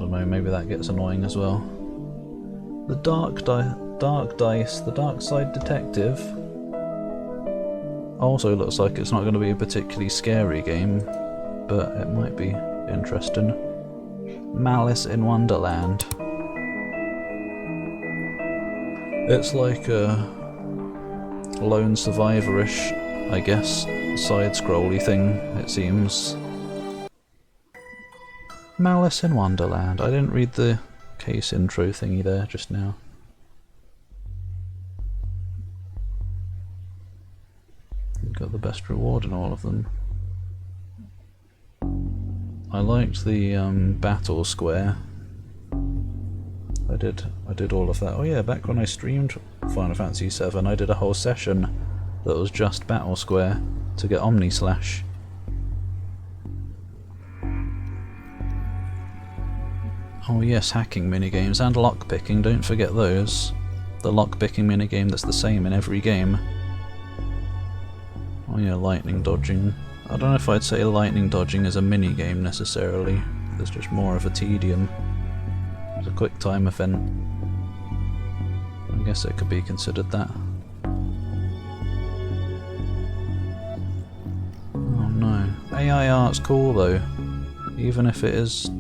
don't know, maybe that gets annoying as well. The Dark Dice, the Darkside Detective. Also looks like it's not going to be a particularly scary game, but it might be interesting. Malice in Wonderland. It's like a lone survivor-ish, I guess, side-scrolly thing, it seems. Malice in Wonderland. I didn't read the case intro thingy there just now. Got the best reward in all of them. I liked the battle square. I did all of that. Oh yeah, back when I streamed Final Fantasy VII, I did a whole session that was just battle square to get Omni Slash. Oh yes, hacking minigames and lockpicking, don't forget those. The lockpicking minigame that's the same in every game. Oh yeah, lightning dodging. I don't know if I'd say lightning dodging is a minigame necessarily. There's just more of a tedium. It's a quick time event. I guess it could be considered that. Oh no. AI art's cool though. Even if it is,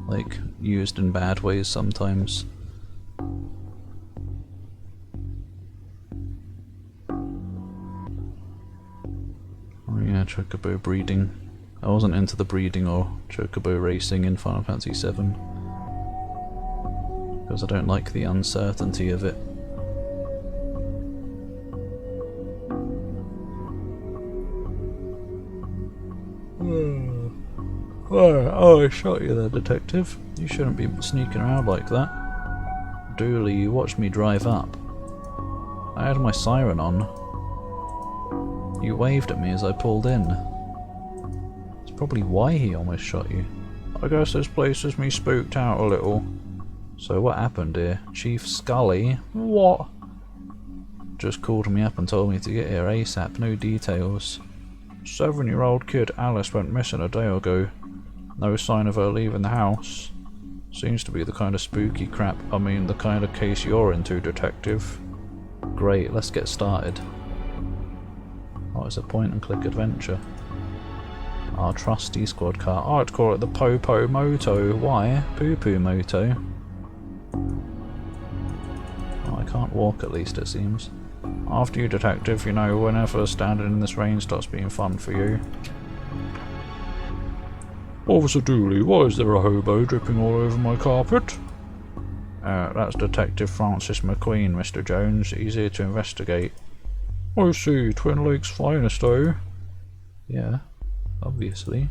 like, used in bad ways sometimes. Oh yeah, chocobo breeding. I wasn't into the breeding or chocobo racing in Final Fantasy VII. Because I don't like the uncertainty of it. Oh, I shot you there, detective. You shouldn't be sneaking around like that. Dooley, you watched me drive up. I had my siren on. You waved at me as I pulled in. That's probably why he almost shot you. I guess this place has me spooked out a little. So what happened here? Chief Scully? What? Just called me up and told me to get here ASAP, no details. 7-year-old kid Alice went missing a day ago. No sign of her leaving the house. Seems to be the kind of spooky crap, I mean the kind of case you're into, detective. Great, let's get started. Oh, it's a point and click adventure. Our trusty squad car. I'd call it the Popo Moto. Why? Poo Poo Moto. Oh, I can't walk at least, it seems. After you, detective, you know, whenever standing in this rain starts being fun for you. Officer Dooley, why is there a hobo dripping all over my carpet? That's Detective Francis McQueen, Mr. Jones. He's here to investigate. I see, Twin Lakes finest, eh? Yeah, obviously.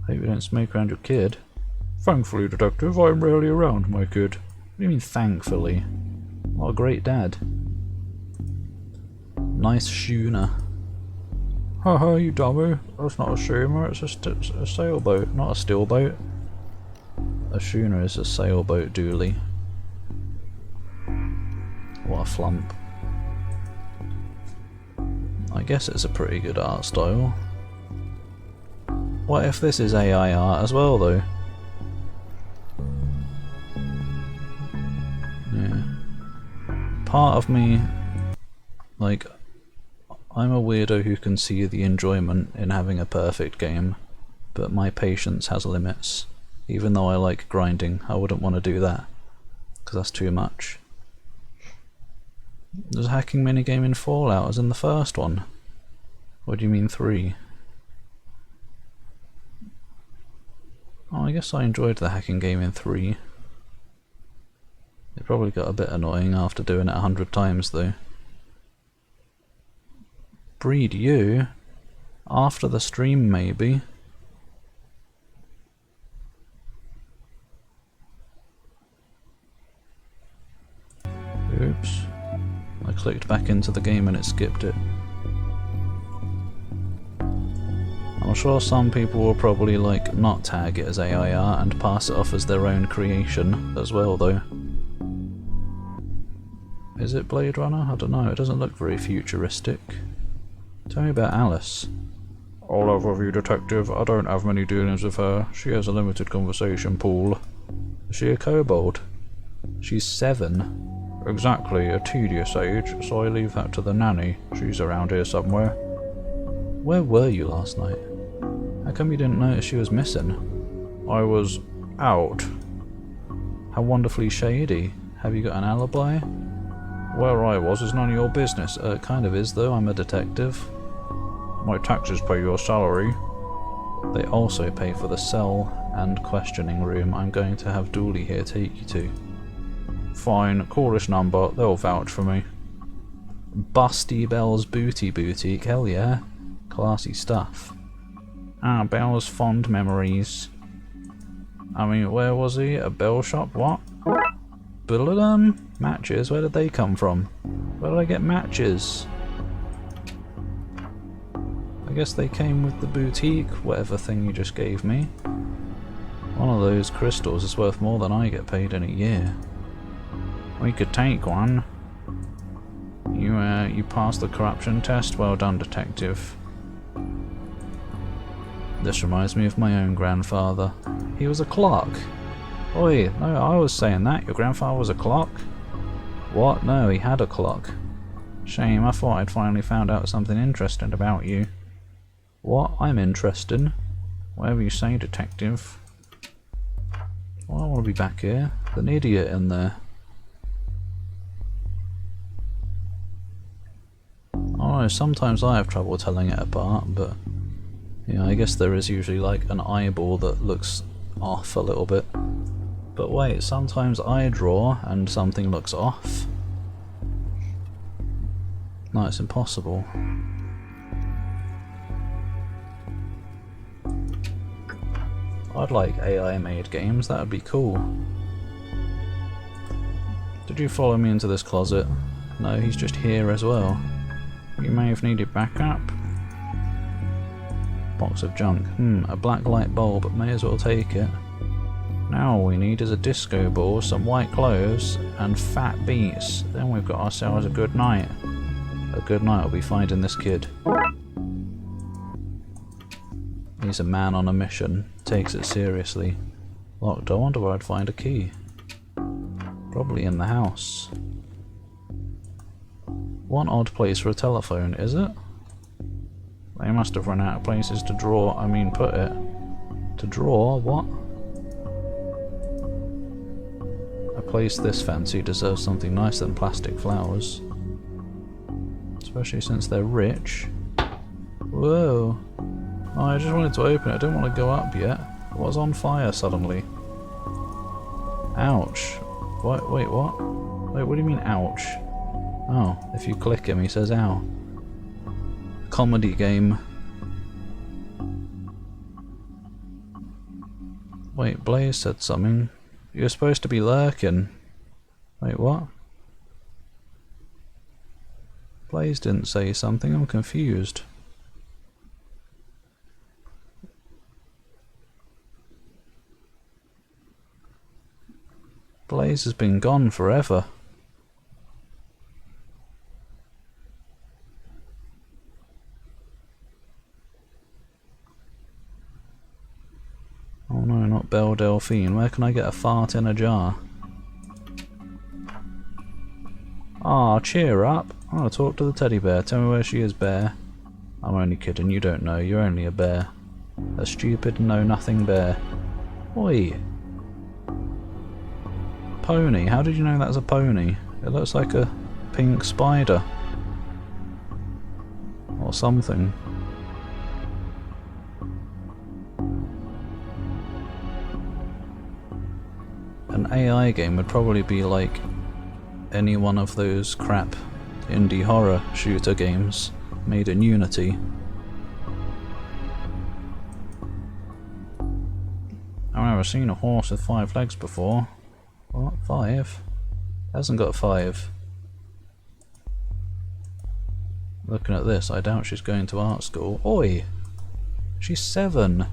Hope you don't smoke around your kid. Thankfully, detective, I'm rarely around my kid. What do you mean, thankfully? What a great dad. Nice schooner. Haha, you dummy. That's not a schooner, it's a sailboat, not a steelboat. A schooner is a sailboat, Dooley. What a flump. I guess it's a pretty good art style. What if this is AI art as well, though? Yeah. Part of me, like, I'm a weirdo who can see the enjoyment in having a perfect game, but my patience has limits. Even though I like grinding, I wouldn't want to do that, because that's too much. There's a hacking minigame in Fallout, as in the first one. What do you mean 3? Oh, I guess I enjoyed the hacking game in 3. It probably got a bit annoying after doing it 100 times though. Breed you? After the stream maybe? Oops. I clicked back into the game and it skipped it. I'm sure some people will probably like not tag it as AI art and pass it off as their own creation as well though. Is it Blade Runner? I don't know, it doesn't look very futuristic. Tell me about Alice. All over with you, detective. I don't have many dealings with her. She has a limited conversation pool. Is she a kobold? She's 7. Exactly, a tedious age, so I leave that to the nanny. She's around here somewhere. Where were you last night? How come you didn't notice she was missing? I was out. How wonderfully shady. Have you got an alibi? Where I was is none of your business. It kind of is though, I'm a detective. My taxes pay your salary. They also pay for the cell and questioning room I'm going to have Dooley here take you to. Fine, call this number, they'll vouch for me. Busty Bell's Booty Boutique, hell yeah. Classy stuff. Ah, Bell's fond memories. I mean, where was he? A bell shop? What? Matches? Where did they come from? Where did I get matches? I guess they came with the boutique, whatever thing you just gave me. One of those crystals is worth more than I get paid in a year. We could take one. You passed the corruption test. Well done, detective. This reminds me of my own grandfather. He was a clock. Oi, no, I was saying that. Your grandfather was a clock? What? No, he had a clock. Shame, I thought I'd finally found out something interesting about you. What? I'm interested. Whatever you say, detective. Well, I want to be back here. There's an idiot in there. Oh no, sometimes I have trouble telling it apart, but yeah, I guess there is usually like an eyeball that looks off a little bit. But wait, sometimes I draw and something looks off. No, it's impossible. I'd like AI made games, that would be cool. Did you follow me into this closet? No, he's just here as well. You may have needed backup. Box of junk. A black light bulb, may as well take it. Now all we need is a disco ball, some white clothes, and fat beats. Then we've got ourselves a good night. A good night will be finding this kid. He's a man on a mission, takes it seriously. Locked, I wonder where I'd find a key. Probably in the house. One odd place for a telephone, is it? They must have run out of places to put it. To draw? What? A place this fancy deserves something nicer than plastic flowers. Especially since they're rich. Whoa. Oh, I just wanted to open it, I didn't want to go up yet. It was on fire suddenly. Ouch. What? Wait, what? Wait, what do you mean ouch? Oh, if you click him he says ow. Comedy game. Wait, Blaze said something. You're supposed to be lurking. Wait, what? Blaze didn't say something, I'm confused. Blaze has been gone forever. Oh no, not Belle Delphine. Where can I get a fart in a jar? Ah, cheer up. I want to talk to the teddy bear. Tell me where she is, bear. I'm only kidding, you don't know. You're only a bear. A stupid, know-nothing bear. Oi! Pony. How did you know that's a pony? It looks like a pink spider. Or something. An AI game would probably be like any one of those crap indie horror shooter games made in Unity. I've never seen a horse with 5 legs before. What? 5? Hasn't got 5. Looking at this, I doubt she's going to art school. Oi! She's 7!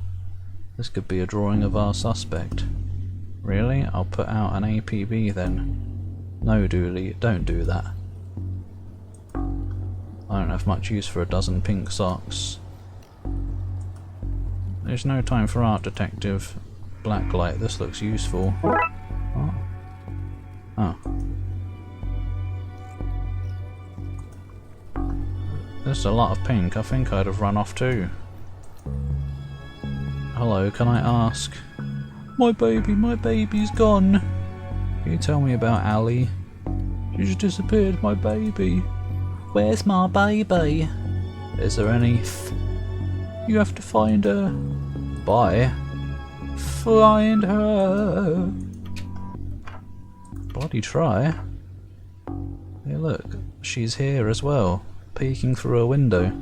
This could be a drawing of our suspect. Really? I'll put out an APB then. No, Dooley, don't do that. I don't have much use for a dozen pink socks. There's no time for art, Detective. Blacklight, this looks useful. What? Oh. There's a lot of pink. I think I'd have run off too. Hello, can I ask? My baby's gone. Can you tell me about Ali? She just disappeared, my baby. Where's my baby? Is there any You have to find her. Bye. Find her. Bloody try. Hey look, she's here as well, peeking through a window.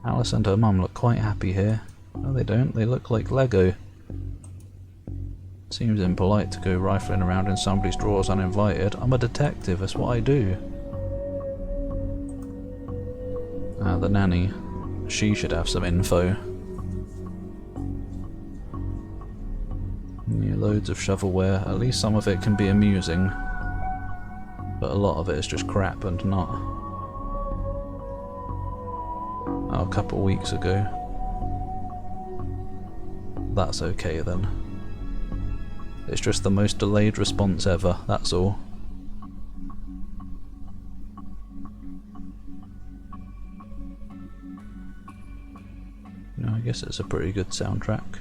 Alice and her mum look quite happy here. No they don't, they look like Lego. Seems impolite to go rifling around in somebody's drawers uninvited. I'm a detective, that's what I do. Ah, the nanny. She should have some info. Yeah, loads of shovelware. At least some of it can be amusing. But a lot of it is just crap and not. Oh, a couple weeks ago. That's okay then. It's just the most delayed response ever, that's all. No, I guess it's a pretty good soundtrack.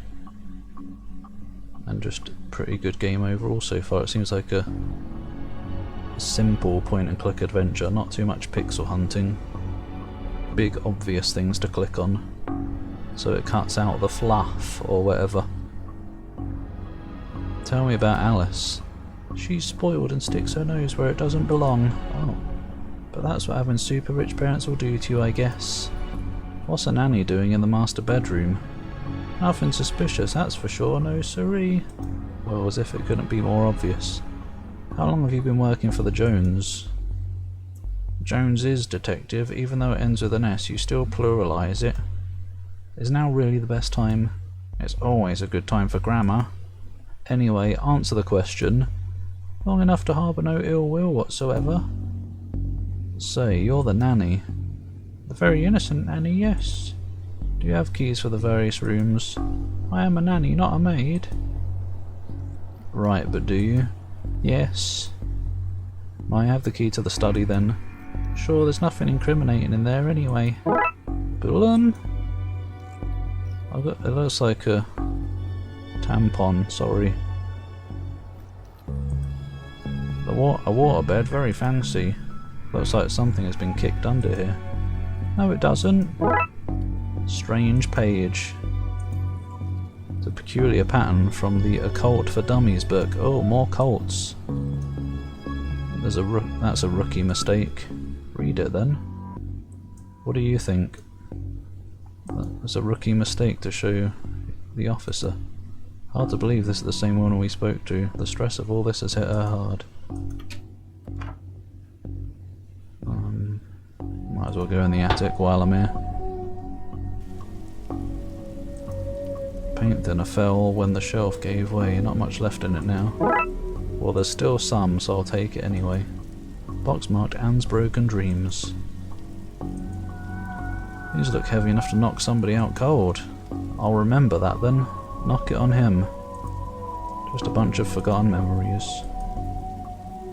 And just a pretty good game overall so far. It seems like a simple point and click adventure, not too much pixel hunting. Big obvious things to click on. So it cuts out the fluff or whatever. Tell me about Alice. She's spoiled and sticks her nose where it doesn't belong. Oh, but that's what having super rich parents will do to you, I guess. What's a nanny doing in the master bedroom? Nothing suspicious, that's for sure, no siree. Well, as if it couldn't be more obvious. How long have you been working for the Jones? Joneses, detective, even though it ends with an S, you still pluralise it. Is now really the best time? It's always a good time for grammar. Anyway, answer the question. Long enough to harbour no ill will whatsoever. Say, you're the nanny. The very innocent nanny, yes. Do you have keys for the various rooms? I am a nanny, not a maid. Right, but do you? Yes. I have the key to the study then. Sure, there's nothing incriminating in there anyway. Bullen? It looks like a tampon, sorry. A waterbed, very fancy. Looks like something has been kicked under here. No it doesn't. Strange page. It's a peculiar pattern from the Occult for Dummies book. Oh, more cults. That's a rookie mistake. Read it then. What do you think? That's a rookie mistake to show the officer. Hard to believe this is the same woman we spoke to. The stress of all this has hit her hard. Might as well go in the attic while I'm here. Paint thinner fell when the shelf gave way. Not much left in it now. Well, there's still some, so I'll take it anyway. Box marked Anne's Broken Dreams. These look heavy enough to knock somebody out cold. I'll remember that then. Knock it on him. Just a bunch of forgotten memories.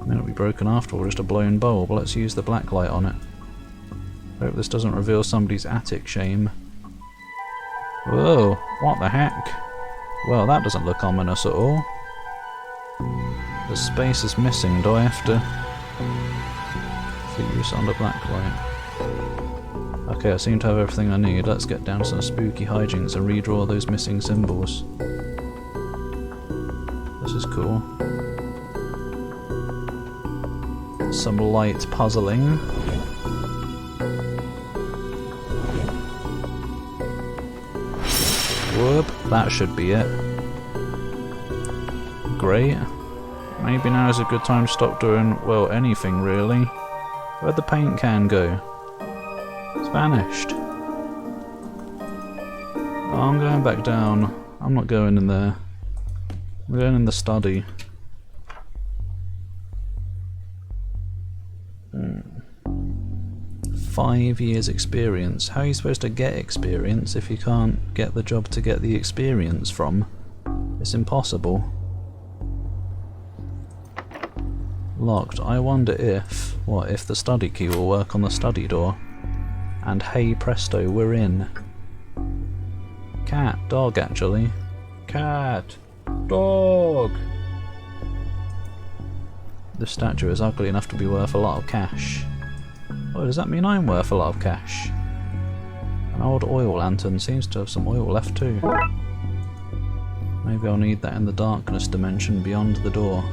May not be broken after all, just a blown bulb. Let's use the black light on it. Hope this doesn't reveal somebody's attic shame. Whoa, what the heck? Well, that doesn't look ominous at all. The space is missing. Do I have to... for use under black light? Okay, I seem to have everything I need. Let's get down to some spooky hijinks and redraw those missing symbols. This is cool. Some light puzzling. Whoop, that should be it. Great. Maybe now is a good time to stop doing, well, anything really. Where'd the paint can go? It's vanished. Oh, I'm going back down. I'm not going in there. I'm going in the study. 5 years experience. How are you supposed to get experience if you can't get the job to get the experience from? It's impossible. Locked. I wonder if... what, if the study key will work on the study door? And hey presto, we're in. Cat. Dog, actually. Cat. Dog. This statue is ugly enough to be worth a lot of cash. Oh, does that mean I'm worth a lot of cash? An old oil lantern seems to have some oil left too. Maybe I'll need that in the darkness dimension beyond the door.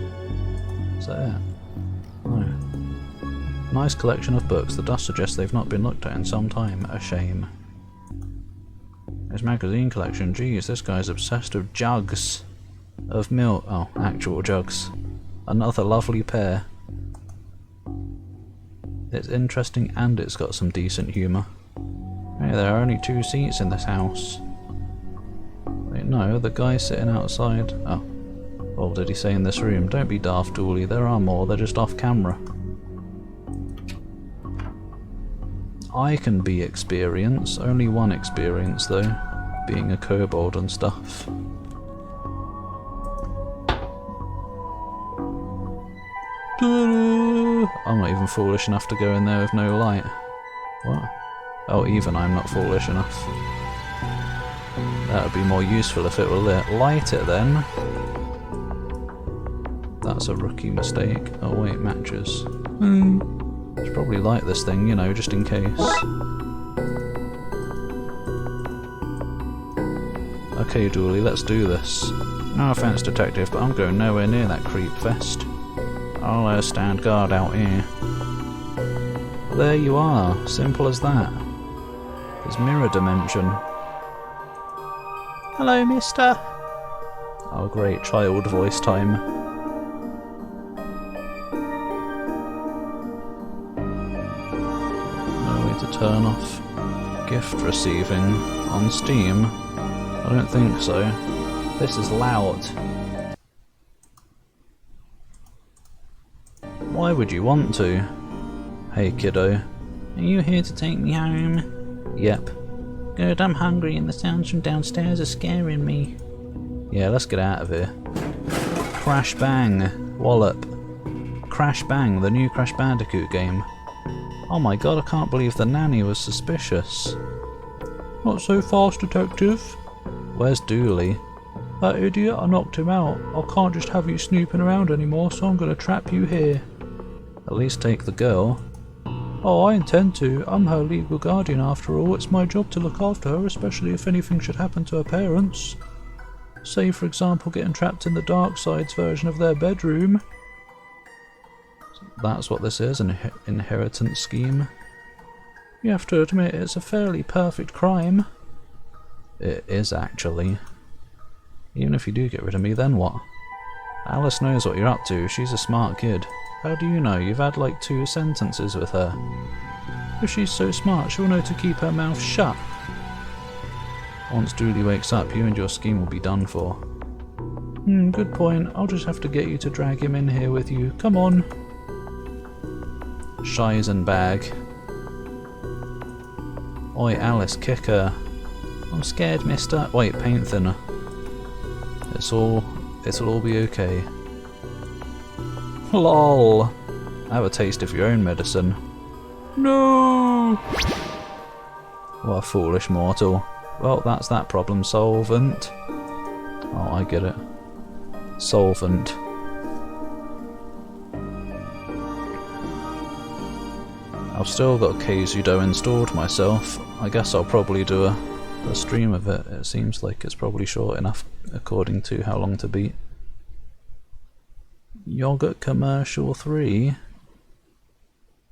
Is that it? No. Nice collection of books. The dust suggests they've not been looked at in some time. A shame. His magazine collection. Geez, this guy's obsessed with jugs of milk. Oh, actual jugs. Another lovely pair. It's interesting and it's got some decent humour. Hey, there are only 2 seats in this house. Wait, no, the guy's sitting outside. Oh. Well, did he say in this room? Don't be daft, Dooley. There are more, they're just off camera. I can be experience. Only one experience, though. Being a kobold and stuff. I'm not even foolish enough to go in there with no light. What? Oh, even I'm not foolish enough. That would be more useful if it were lit. Light it then. That's a rookie mistake. Oh wait, matches. Should probably light this thing, you know, just in case. Okay, Dooley, let's do this. No offense, detective, but I'm going nowhere near that creep fest. I'll stand guard out here. There you are, simple as that. There's mirror dimension. Hello, mister. Oh great, child voice time. No way to turn off gift receiving on Steam. I don't think so. This is loud. Why would you want to? Hey kiddo. Are you here to take me home? Yep. Good, I'm hungry and the sounds from downstairs are scaring me. Yeah, let's get out of here. Crash Bang. Wallop. Crash Bang, the new Crash Bandicoot game. Oh my god, I can't believe the nanny was suspicious. Not so fast, detective. Where's Dooley? That idiot, I knocked him out. I can't just have you snooping around anymore, so I'm gonna trap you here. At least take the girl. Oh, I intend to. I'm her legal guardian after all. It's my job to look after her, especially if anything should happen to her parents. Say, for example, getting trapped in the Darkside's version of their bedroom. That's what this is, an inheritance scheme. You have to admit, it's a fairly perfect crime. It is, actually. Even if you do get rid of me, then what? Alice knows what you're up to. She's a smart kid. How do you know? You've had like 2 sentences with her. If she's so smart, she'll know to keep her mouth shut. Once Dooley wakes up, you and your scheme will be done for. Good point. I'll just have to get you to drag him in here with you. Come on. Scheisenbag. Oi, Alice, kick her. I'm scared, mister. Wait, paint thinner. It'll all be okay. LOL. Have a taste of your own medicine. No! What a foolish mortal. Well, that's that problem solvent. Oh, I get it. Solvent. I've still got Keizudo installed myself. I guess I'll probably do a stream of it. It seems like it's probably short enough according to how long to beat. Yogurt Commercial 3?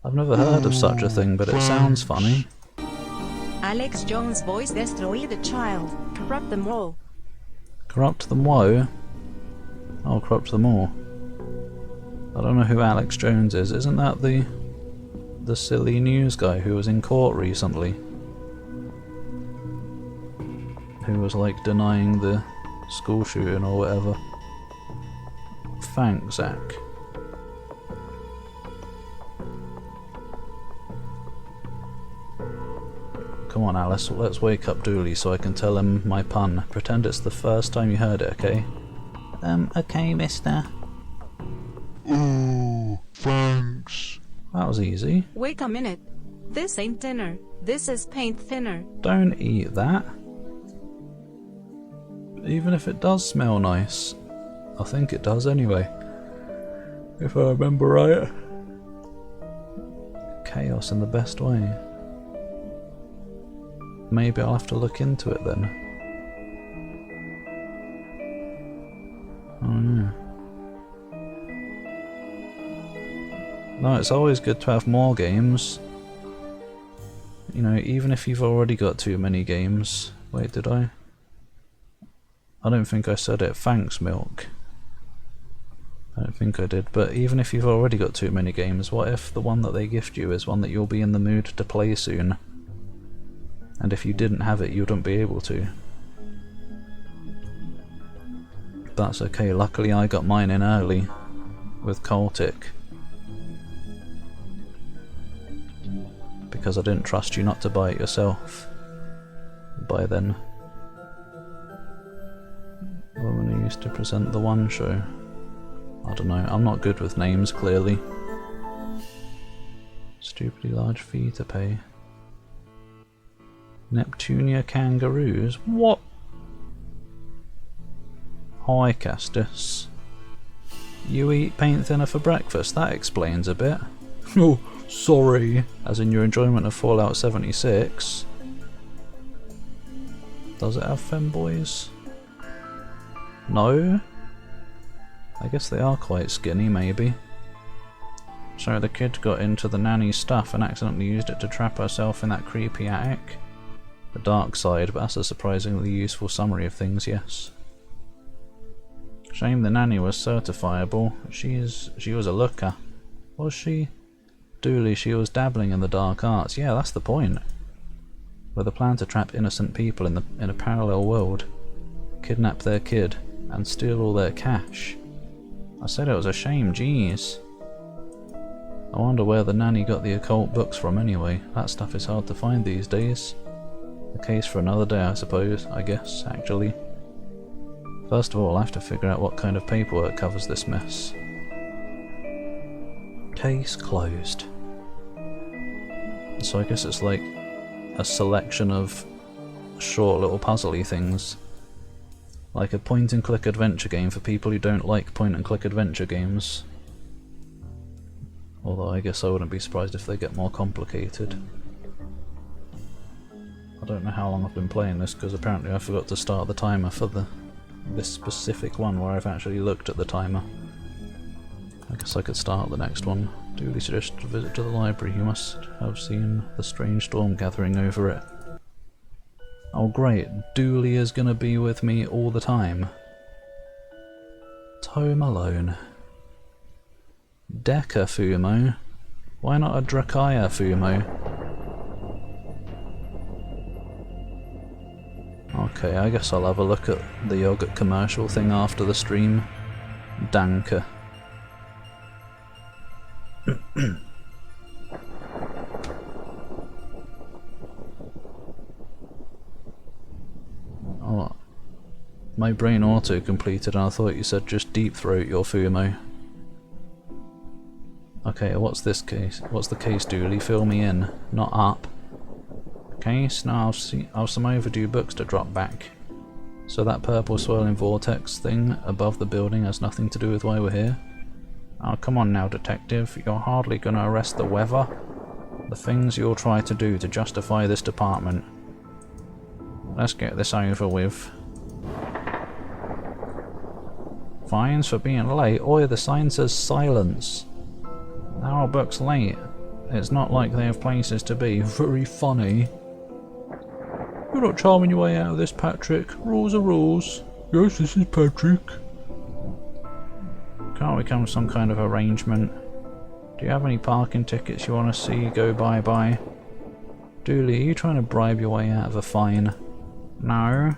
I've never heard of such a thing, but it sounds funny. Alex Jones' voice destroy the child. Corrupt them all. Corrupt them woe? I'll corrupt them all. I don't know who Alex Jones is. Isn't that the silly news guy who was in court recently? Who was like denying the school shooting or whatever. Thanks, Zach. Come on, Alice, let's wake up Dooley so I can tell him my pun. Pretend it's the first time you heard it, okay? Okay, mister. Oh, thanks. That was easy. Wait a minute. This ain't dinner. This is paint thinner. Don't eat that. Even if it does smell nice. I think it does anyway. If I remember right. Chaos in the best way. Maybe I'll have to look into it then. Oh yeah. No, it's always good to have more games. You know, even if you've already got too many games. Wait, did I? I don't think I said it. Thanks, Milk. I don't think I did, but even if you've already got too many games, what if the one that they gift you is one that you'll be in the mood to play soon? And if you didn't have it, you wouldn't be able to. That's okay, luckily I got mine in early, with Cultic. Because I didn't trust you not to buy it yourself. By then. Woman who used to present the One Show. I don't know, I'm not good with names, clearly. Stupidly large fee to pay. Neptunia kangaroos? What? Hi, Castus. You eat paint thinner for breakfast? That explains a bit. Oh, sorry. As in your enjoyment of Fallout 76. Does it have femboys? No? I guess they are quite skinny, maybe. So the kid got into the nanny's stuff and accidentally used it to trap herself in that creepy attic. The Darkside, but that's a surprisingly useful summary of things, yes. Shame the nanny was certifiable. She was a looker. Was she? Dooley, she was dabbling in the dark arts. Yeah, that's the point. With a plan to trap innocent people in a parallel world, kidnap their kid, and steal all their cash. I said it was a shame, jeez. I wonder where the nanny got the occult books from anyway. That stuff is hard to find these days. A case for another day, I suppose, I guess, actually. First of all, I have to figure out what kind of paperwork covers this mess. Case closed. So I guess it's like a selection of short little puzzly things. Like a point-and-click adventure game for people who don't like point-and-click adventure games. Although I guess I wouldn't be surprised if they get more complicated. I don't know how long I've been playing this, because apparently I forgot to start the timer for this specific one where I've actually looked at the timer. I guess I could start the next one. Duly suggested a visit to the library. You must have seen the strange storm gathering over it. Oh great, Dooley is gonna be with me all the time. Tome alone. Deca Fumo? Why not a Drakaya Fumo? Okay, I guess I'll have a look at the yogurt commercial thing after the stream. Danke. Oh, my brain auto-completed and I thought you said just deep throat your Fumo. Okay, what's this case? What's the case, Dooley? Fill me in. Not up. Case? No, I've some overdue books to drop back. So that purple swirling vortex thing above the building has nothing to do with why we're here? Oh, come on now, detective. You're hardly gonna arrest the weather. The things you'll try to do to justify this department. Let's get this over with. Fines for being late? Oi, the sign says silence. Now our book's late. It's not like they have places to be. Very funny. You're not charming your way out of this, Patrick. Rules are rules. Yes, this is Patrick. Can't we come to some kind of arrangement? Do you have any parking tickets you want to see go bye-bye? Dooley, are you trying to bribe your way out of a fine? No.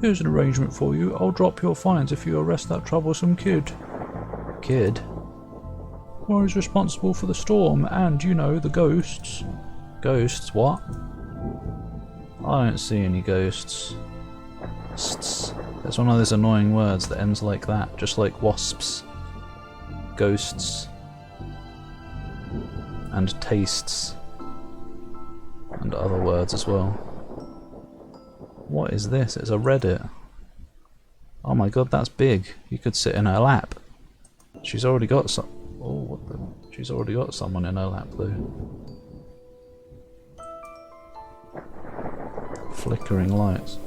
Here's an arrangement for you. I'll drop your fines if you arrest that troublesome kid. Kid? Well, he's responsible for the storm and, you know, the ghosts. Ghosts? What? I don't see any ghosts. It's one of those annoying words that ends like that, just like wasps, ghosts, and tastes, and other words as well. What is this? It's a Reddit. Oh my god, that's big. You could sit in her lap. She's already got some. Oh, what the? She's already got someone in her lap though. Flickering lights.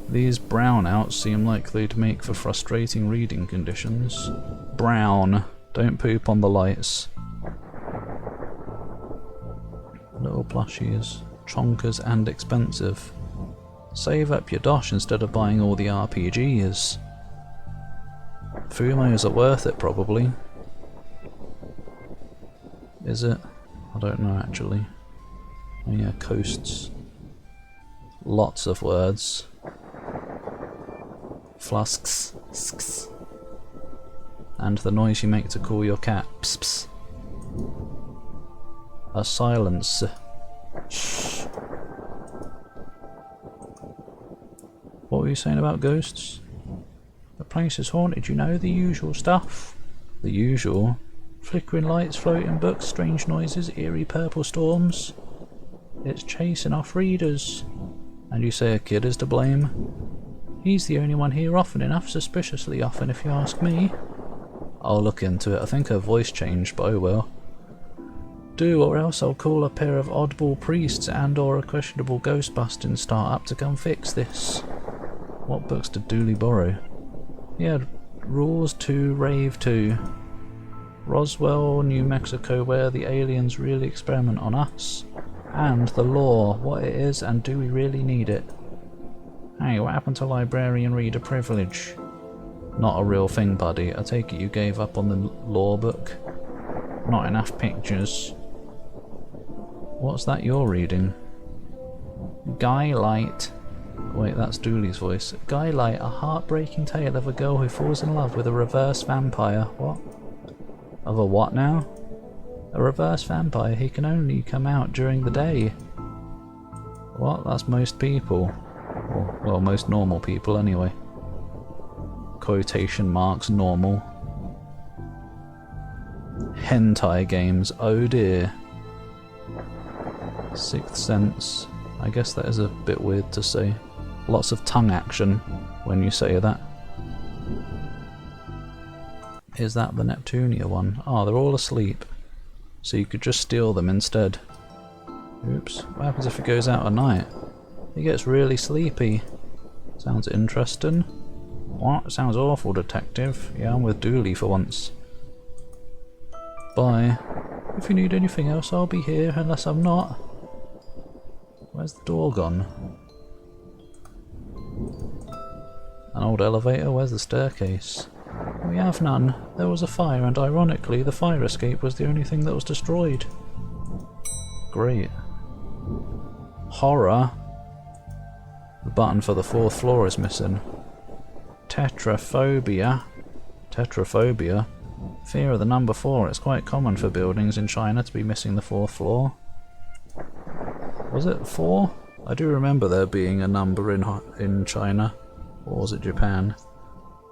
These brownouts seem like they'd make for frustrating reading conditions. Brown. Don't poop on the lights. Little plushies. Chonkers and expensive. Save up your dosh instead of buying all the RPGs. Fumos are worth it, probably. Is it? I don't know, actually. Oh yeah, coasts. Lots of words. Flusks. Sks. And the noise you make to call your cat. Ps ps. A silence. Shh. What were you saying about ghosts? The place is haunted, you know, the usual stuff. The usual? Flickering lights, floating books, strange noises, eerie purple storms. It's chasing off readers. And you say a kid is to blame? He's the only one here often enough, suspiciously often if you ask me. I'll look into it. I think her voice changed, but oh well. Do, or else I'll call a pair of oddball priests and or a questionable ghost-busting start-up to come fix this. What books did Dooley borrow? He had Rules 2, Rave 2. Roswell, New Mexico, where the aliens really experiment on us. And the law, what it is and do we really need it? Hey, what happened to librarian reader privilege? Not a real thing, buddy. I take it you gave up on the law book? Not enough pictures. What's that you're reading? Guy Light. Wait, that's Dooley's voice. Guy Light, a heartbreaking tale of a girl who falls in love with a reverse vampire. What? Of a what now? A reverse vampire. He can only come out during the day. What? That's most people. Or, well, most normal people anyway. Quotation marks normal. Hentai games. Oh dear. Sixth Sense. I guess that is a bit weird to say. Lots of tongue action when you say that. Is that the Neptunia one? Oh, they're all asleep. So you could just steal them instead. Oops. What happens if it goes out at night? He gets really sleepy. Sounds interesting. What? Sounds awful, detective. Yeah, I'm with Dooley for once. Bye. If you need anything else, I'll be here, unless I'm not. Where's the door gone? An old elevator? Where's the staircase? We have none. There was a fire, and ironically, the fire escape was the only thing that was destroyed. Great. Horror? The button for the 4th floor is missing. Tetraphobia? Tetraphobia? Fear of the number 4. It's quite common for buildings in China to be missing the 4th floor. Was it 4? I do remember there being a number in China. Or was it Japan?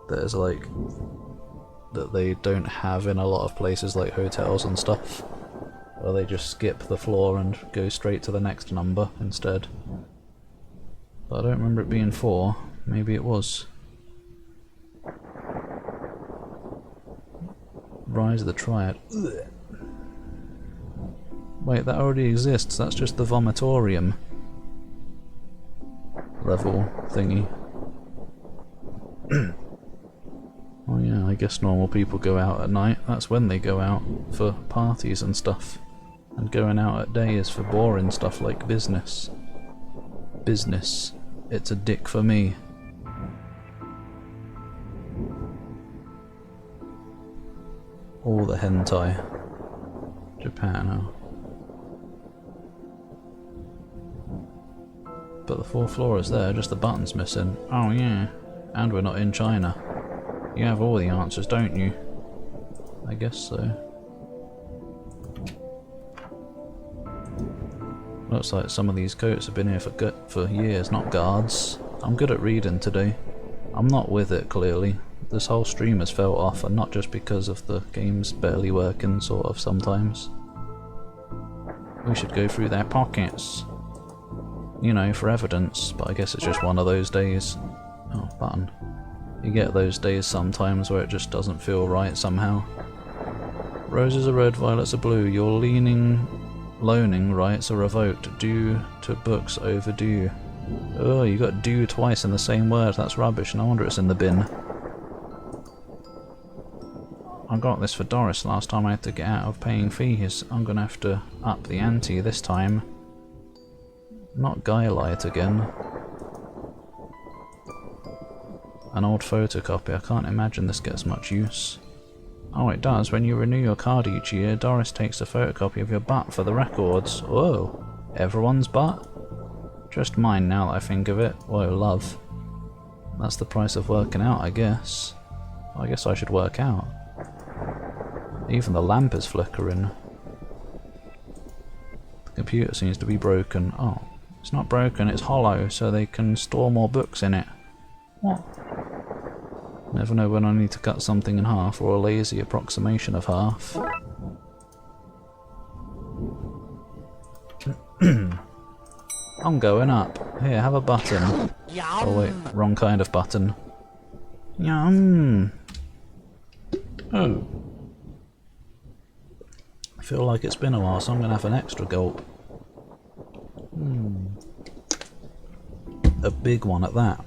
There's like... that they don't have in a lot of places like hotels and stuff. Where they just skip the floor and go straight to the next number instead. But I don't remember it being 4. Maybe it was. Rise of the Triad. Ugh. Wait, that already exists. That's just the vomitorium level thingy. Oh yeah, I guess normal people go out at night. That's when they go out for parties and stuff. And going out at day is for boring stuff like business. Business. It's a dick for me. All the hentai. Japan, oh. But the 4th floor is there, just the button's missing. Oh yeah. And we're not in China. You have all the answers, don't you? I guess so. Looks like some of these goats have been here for years, not guards. I'm good at reading today. I'm not with it, clearly. This whole stream has felt off, and not just because of the game's barely working, sort of, sometimes. We should go through their pockets. You know, for evidence, but I guess it's just one of those days. Oh, button. You get those days sometimes where it just doesn't feel right somehow. Roses are red, violets are blue. Your loaning rights are revoked due to books overdue. Oh, you got due twice in the same word. That's rubbish. No wonder it's in the bin. I got this for Doris last time I had to get out of paying fees. I'm gonna have to up the ante this time. Not Guylight again. An old photocopy. I can't imagine this gets much use. Oh, it does. When you renew your card each year, Doris takes a photocopy of your butt for the records. Whoa. Everyone's butt? Just mine now that I think of it. Whoa, love. That's the price of working out, I guess. I guess I should work out. Even the lamp is flickering. The computer seems to be broken. Oh, it's not broken, it's hollow, so they can store more books in it. What? Never know when I need to cut something in half, or a lazy approximation of half. I'm going up. Here, have a button. Oh wait, wrong kind of button. Yum! Oh. I feel like it's been a while, so I'm gonna have an extra gulp. A big one at that.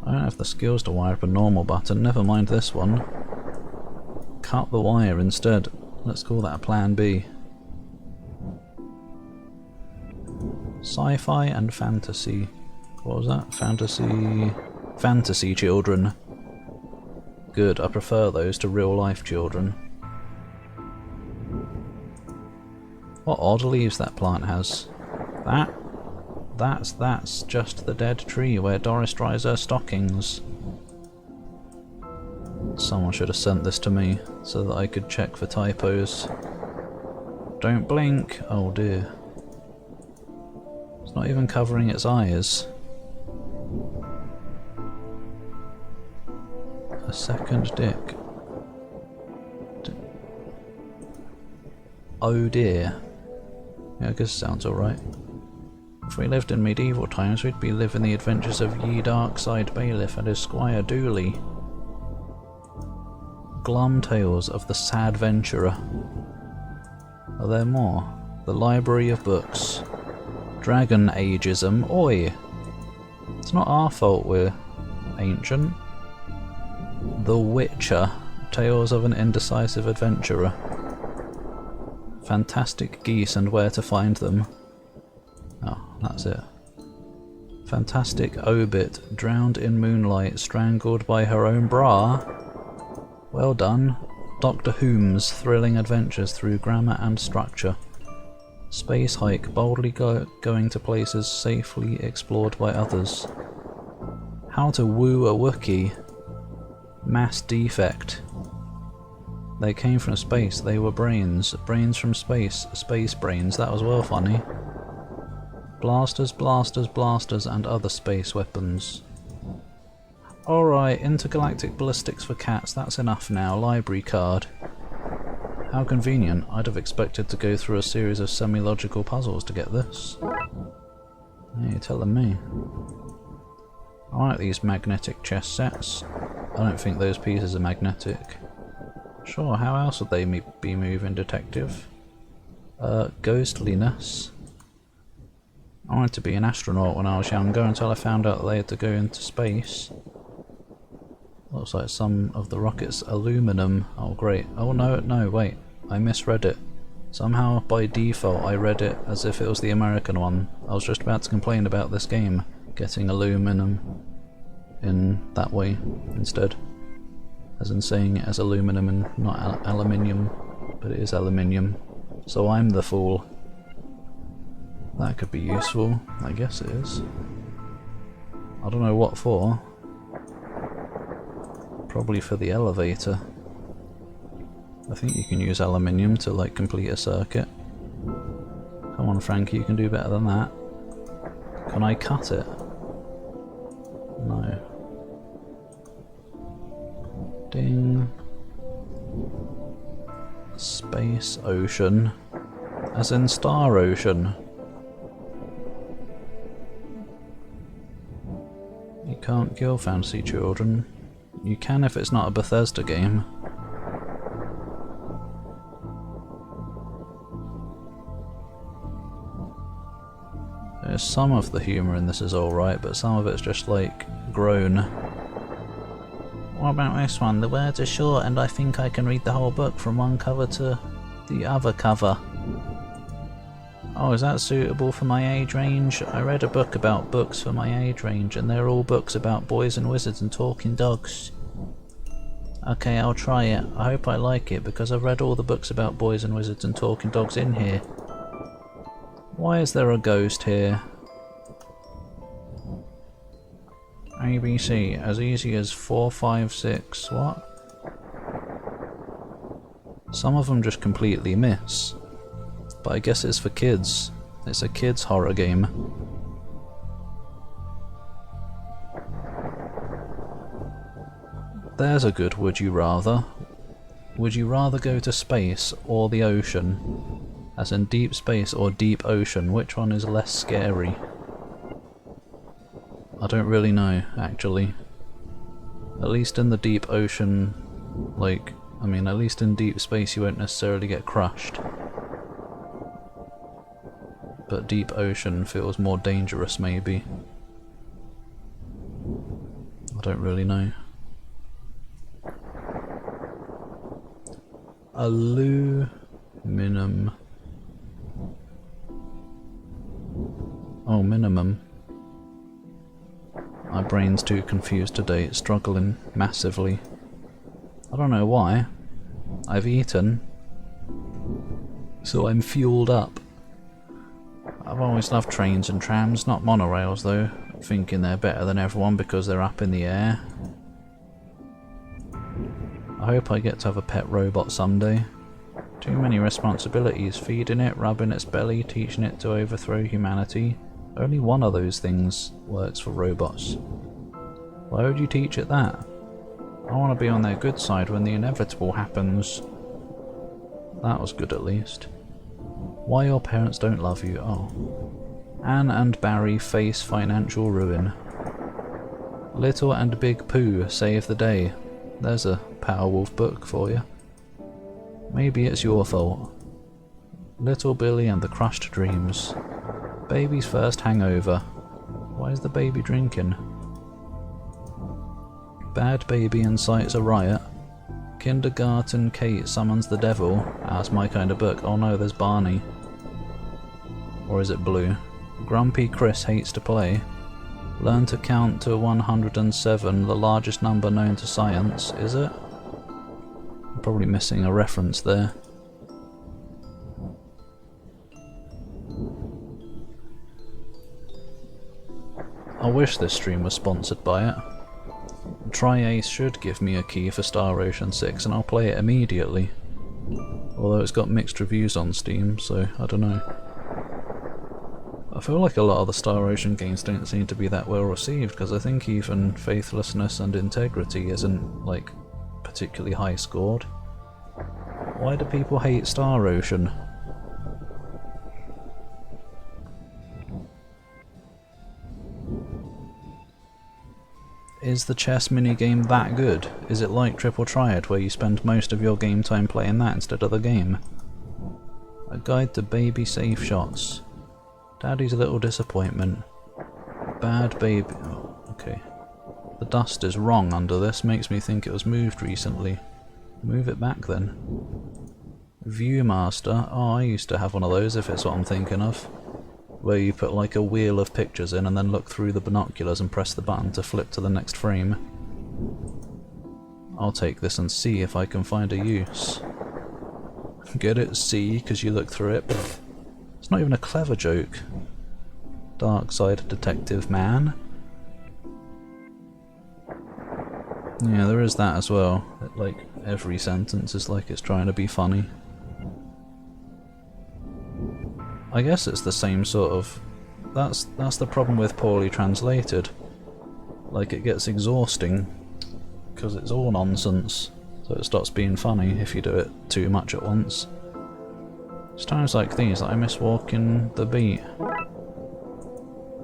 I don't have the skills to wire up a normal button, never mind this one. Cut the wire instead. Let's call that a plan B. Sci-fi and fantasy. What was that? Fantasy children. Good, I prefer those to real life children. What odd leaves that plant has. That's just the dead tree where Doris dries her stockings. Someone should have sent this to me so that I could check for typos. Don't blink! Oh dear. It's not even covering its eyes. A second dick. Oh dear. Yeah, I guess it sounds alright. If we lived in medieval times, we'd be living the adventures of ye Darkside bailiff and his squire Dooley. Glum tales of the sad venturer. Are there more? The library of books. Dragon ageism. Oi! It's not our fault we're ancient. The Witcher. Tales of an indecisive adventurer. Fantastic geese and where to find them. Oh, that's it. Fantastic obit, drowned in moonlight, strangled by her own bra. Well done. Dr. Whom's thrilling adventures through grammar and structure. Space hike, boldly going to places safely explored by others. How to woo a Wookiee. Mass defect. They came from space, they were brains. Brains from space. Space brains, that was well funny. Blasters, blasters, blasters, and other space weapons. Alright, intergalactic ballistics for cats, that's enough now. Library card. How convenient, I'd have expected to go through a series of semi-logical puzzles to get this. Yeah, you're telling me. I like these magnetic chess sets. I don't think those pieces are magnetic. Sure, how else would they be moving, detective? Ghostliness. I wanted to be an astronaut when I was younger until I found out that they had to go into space. Looks like some of the rocket's aluminum. Oh great. Oh no, wait. I misread it. Somehow by default I read it as if it was the American one. I was just about to complain about this game getting aluminum in that way instead. As in saying it as aluminum and not aluminium. But it is aluminium. So I'm the fool. That could be useful. I guess it is. I don't know what for. Probably for the elevator. I think you can use aluminium to like complete a circuit. Come on, on, Frankie, you can do better than that. Can I cut it? No. Ding. Space Ocean. As in Star Ocean. You can't kill fantasy children. You can if it's not a Bethesda game. Some of the humour in this is alright, but some of it's just like grown. What about this one? The words are short and I think I can read the whole book from one cover to the other cover. Oh, is that suitable for my age range? I read a book about books for my age range and they're all books about boys and wizards and talking dogs. Okay, I'll try it. I hope I like it because I've read all the books about boys and wizards and talking dogs in here. Why is there a ghost here? ABC, as easy as 4, 5, 6, what? Some of them just completely miss. But I guess it's for kids. It's a kids' horror game. There's a good would you rather. Would you rather go to space or the ocean? As in deep space or deep ocean, which one is less scary? I don't really know, actually. At least in the deep ocean, like, I mean, at least in deep space you won't necessarily get crushed. But deep ocean feels more dangerous, maybe. I don't really know. Aluminum. Oh, minimum. My brain's too confused today, it's struggling massively. I don't know why. I've eaten, so I'm fueled up. I've always loved trains and trams, not monorails though, thinking they're better than everyone because they're up in the air. I hope I get to have a pet robot someday. Too many responsibilities, feeding it, rubbing its belly, teaching it to overthrow humanity. Only one of those things works for robots. Why would you teach it that? I want to be on their good side when the inevitable happens. That was good at least. Why your parents don't love you, oh. Anne and Barry face financial ruin. Little and Big Pooh save the day. There's a Powerwolf book for you. Maybe it's your fault. Little Billy and the Crushed Dreams. Baby's first hangover. Why is the baby drinking? Bad baby incites a riot. Kindergarten Kate summons the devil. That's my kind of book. Oh no, there's Barney. Or is it Blue? Grumpy Chris hates to play. Learn to count to 107, the largest number known to science. Is it? I'm probably missing a reference there. I wish this stream was sponsored by it. Tri-Ace should give me a key for Star Ocean 6 and I'll play it immediately. Although it's got mixed reviews on Steam, so I don't know. I feel like a lot of the Star Ocean games don't seem to be that well received, because I think even Faithlessness and Integrity isn't, like, particularly high scored. Why do people hate Star Ocean? Is the chess minigame that good? Is it like Triple Triad, where you spend most of your game time playing that instead of the game? A guide to baby safe shots. Daddy's little disappointment. Bad baby... oh, okay. The dust is wrong under this, makes me think it was moved recently. Move it back then. Viewmaster. Oh, I used to have one of those, if it's what I'm thinking of. Where you put like a wheel of pictures in and then look through the binoculars and press the button to flip to the next frame. I'll take this and see if I can find a use. Get it? See, because you look through it. It's not even a clever joke. Darkside detective man. Yeah, there is that as well. Like, every sentence is like it's trying to be funny. I guess it's the same sort of... That's the problem with poorly translated. Like, it gets exhausting because it's all nonsense, so it stops being funny if you do it too much at once. It's times like these that I miss walking the beat.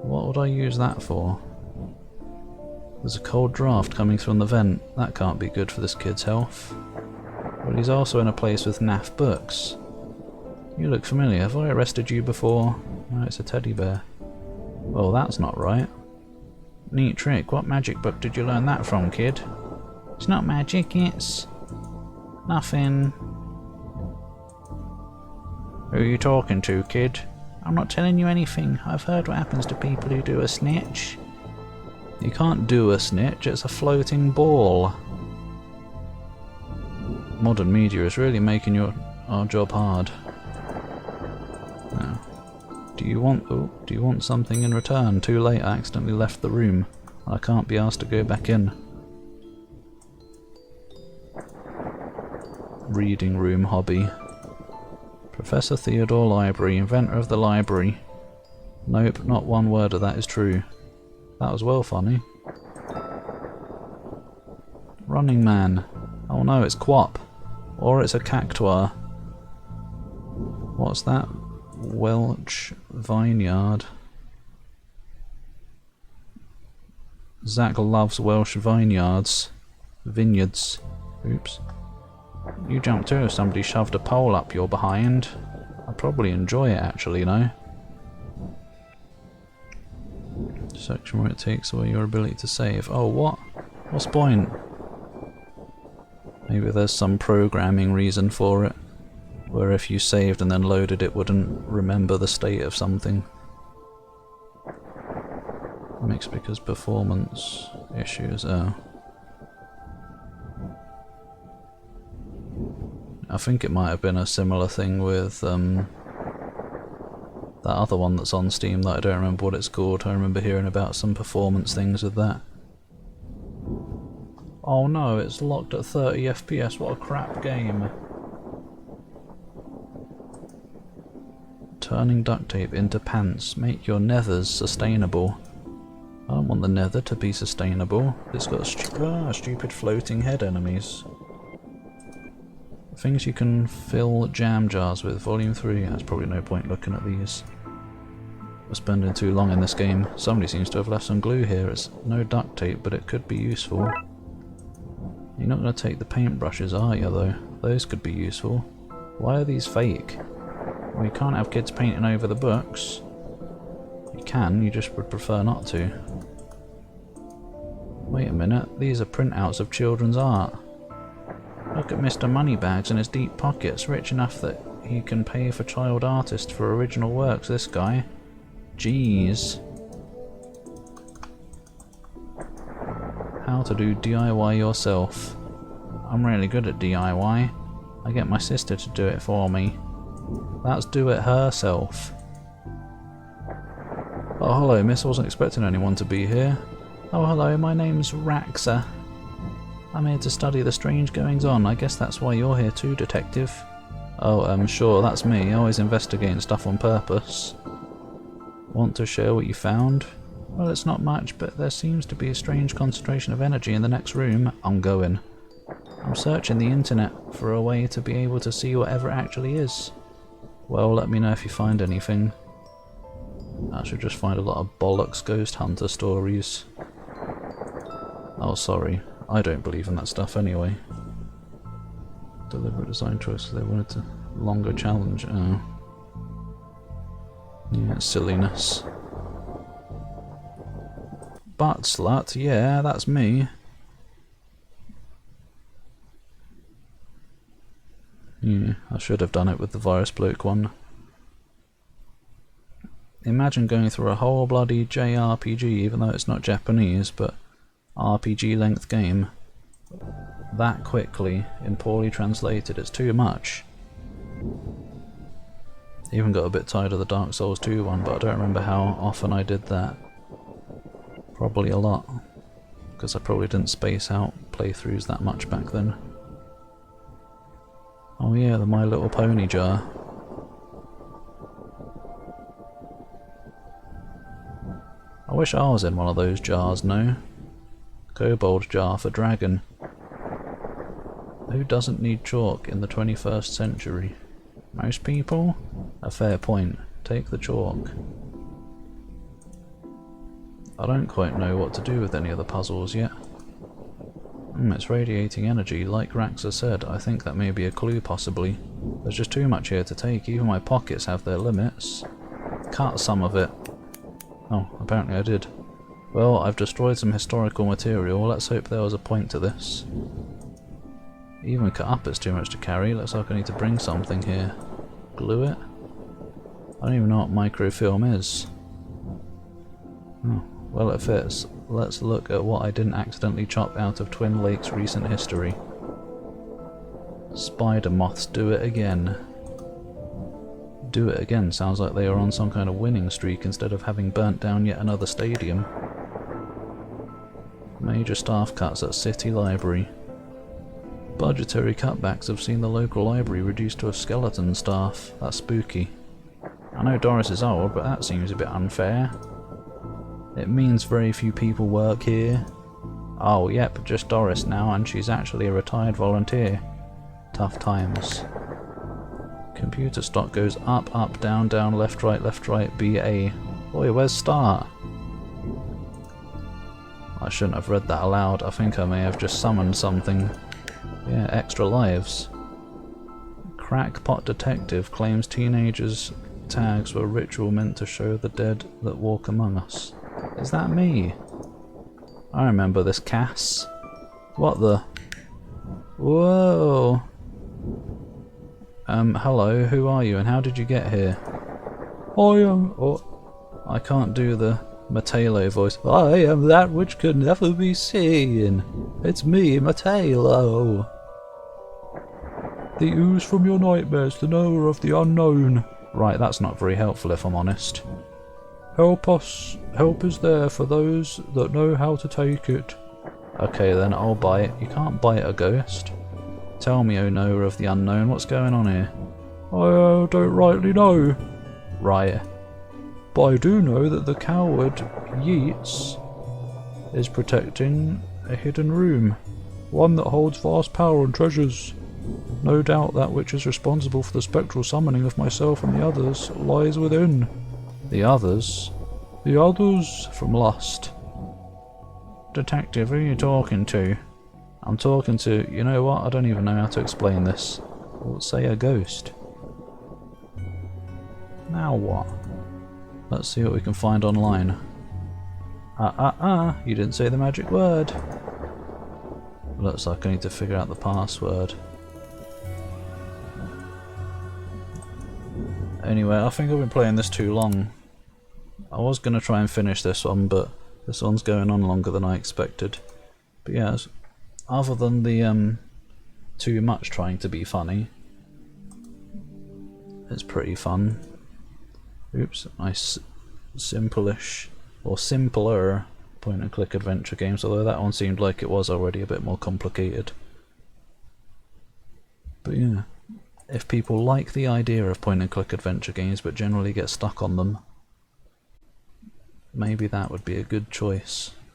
What would I use that for? There's a cold draft coming from the vent. That can't be good for this kid's health. But he's also in a place with naff books. You look familiar. Have I arrested you before? No, it's a teddy bear. Well, that's not right. Neat trick. What magic book did you learn that from, kid? It's not magic, it's... nothing. Who are you talking to, kid? I'm not telling you anything. I've heard what happens to people who do a snitch. You can't do a snitch, it's a floating ball. Modern media is really making our job hard. Now, do you want something in return? Too late, I accidentally left the room. I can't be asked to go back in. Reading room hobby. Professor Theodore Library, inventor of the library. Nope, not one word of that is true. That was well funny. Running Man. Oh no, it's Quap. Or it's a cactuar. What's that? Welch Vineyard. Zach loves Welsh vineyards. Vineyards. Oops. You jumped too if somebody shoved a pole up your behind. I'd probably enjoy it actually, no? Section where it takes away your ability to save. Oh, what? What's the point? Maybe there's some programming reason for it, where if you saved and then loaded it wouldn't remember the state of something. Mixed because performance issues, oh. I think it might have been a similar thing with that other one that's on Steam that I don't remember what it's called. I remember hearing about some performance things with that. Oh no, it's locked at 30 FPS, what a crap game. Turning duct tape into pants. Make your nethers sustainable. I don't want the nether to be sustainable. It's got stupid floating head enemies. Things you can fill jam jars with, volume 3. There's probably no point looking at these. We're spending too long in this game. Somebody seems to have left some glue here. It's no duct tape, but it could be useful. You're not going to take the paintbrushes, are you, though? Those could be useful. Why are these fake? Well, you can't have kids painting over the books. You can, you just would prefer not to. Wait a minute, these are printouts of children's art. Look at Mr. Moneybags in his deep pockets, rich enough that he can pay for child artists for original works, this guy. Jeez. How to do DIY yourself. I'm really good at DIY. I get my sister to do it for me. That's do it herself. Oh hello miss, I wasn't expecting anyone to be here. Oh hello, my name's Raxa. I'm here to study the strange goings on. I guess that's why you're here too, detective. Oh, sure, that's me. Always investigating stuff on purpose. Want to share what you found? Well, it's not much, but there seems to be a strange concentration of energy in the next room. I'm going. I'm searching the internet for a way to be able to see whatever it actually is. Well, let me know if you find anything. I should just find a lot of bollocks ghost hunter stories. Oh, sorry. I don't believe in that stuff anyway. Deliberate design choice, they wanted to longer challenge. Oh. Yeah, silliness. Butt slut, yeah, that's me. Yeah, I should have done it with the virus bloke one. Imagine going through a whole bloody JRPG, even though it's not Japanese, but RPG length game that quickly in poorly translated. It's too much. Even got a bit tired of the Dark Souls 2 one, but I don't remember how often I did that. Probably a lot, because I probably didn't space out playthroughs that much back then. Oh yeah, the My Little Pony jar. wish I was in one of those jars, no? Kobold jar for dragon. Who doesn't need chalk in the 21st century? Most people? A fair point. Take the chalk. I don't quite know what to do with any of the puzzles yet. It's radiating energy, like Raxa said. I think that may be a clue, possibly. There's just too much here to take. Even my pockets have their limits. Cut some of it. Oh, apparently I did. Well, I've destroyed some historical material. Let's hope there was a point to this. Even cut up it's too much to carry. Looks like I need to bring something here. Glue it? I don't even know what microfilm is. Oh, well it fits. Let's look at what I didn't accidentally chop out of Twin Lakes' recent history. Spider moths do it again. Do it again sounds like they are on some kind of winning streak instead of having burnt down yet another stadium. Major staff cuts at City Library. Budgetary cutbacks have seen the local library reduced to a skeleton staff. That's spooky. I know Doris is old, but that seems a bit unfair. It means very few people work here. Oh, yep, just Doris now, and she's actually a retired volunteer. Tough times. Computer stock goes up, up, down, down, left, right, BA. Boy, where's start? I shouldn't have read that aloud. I think I may have just summoned something. Yeah, extra lives. Crackpot detective claims teenagers' tags were ritual meant to show the dead that walk among us. Is that me? I remember this Cass. What the? Whoa! Hello, who are you and how did you get here? I am... Oh, I can't do the Matelo voice. I am that which can never be seen. It's me, Matelo. The ooze from your nightmares, the knower of the unknown. Right, that's not very helpful if I'm honest. Help us. Help is there for those that know how to take it. Okay then, I'll bite. You can't bite a ghost. Tell me, O knower of the unknown, what's going on here? I don't rightly know. Right. But I do know that the coward, Yeats, is protecting a hidden room. One that holds vast power and treasures. No doubt that which is responsible for the spectral summoning of myself and the others lies within. The others? The others from Lust. Detective, who are you talking to? I'm talking to, you know what, I don't even know how to explain this. Let's say a ghost. Now what? Let's see what we can find online. You didn't say the magic word. Looks like I need to figure out the password. Anyway, I think I've been playing this too long. I was going to try and finish this one, but this one's going on longer than I expected. But yeah, other than the too much trying to be funny, it's pretty fun. Oops, nice simple-ish, or simpler point and click adventure games, although that one seemed like it was already a bit more complicated. But yeah, if people like the idea of point and click adventure games but generally get stuck on them, maybe that would be a good choice.